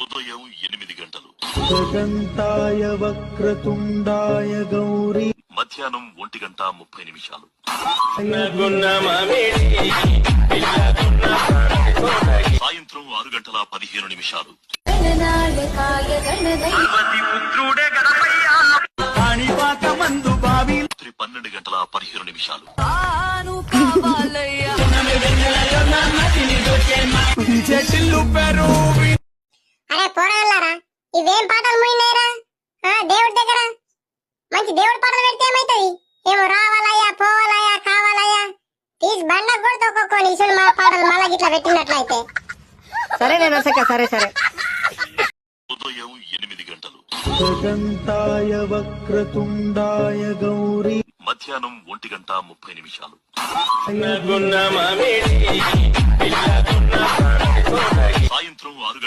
ఉదయం 8 గంటలు, గగంతాయ వక్రతుండాయ గౌరీ మధ్యాహ్నం 1:30 సాయంత్రం 6:15 రాత్రి 12:15 అరే పోరాళ్ళారా, ఇవేం పాటలు పోయినాయిరా? దేవుడి దగ్గర మంచి దేవుడి పాటలు పెడితే ఏమైతుంది? ఏమో రావాలయ్యా, పోవాలయ్యా, కావాలయ్యా తీసి బండ కొడుతూ ఒక్కొక్కని ఇసులు మా పాటలు మళ్ళా గిట్లా పెట్టినట్లయితే. సరే నేను సరే సరే. ఉదయం 8 గంటలు, గగంతాయ వక్రతుండాయ గౌరీ మధ్యాహ్నం 1:30 సాయంత్రం 6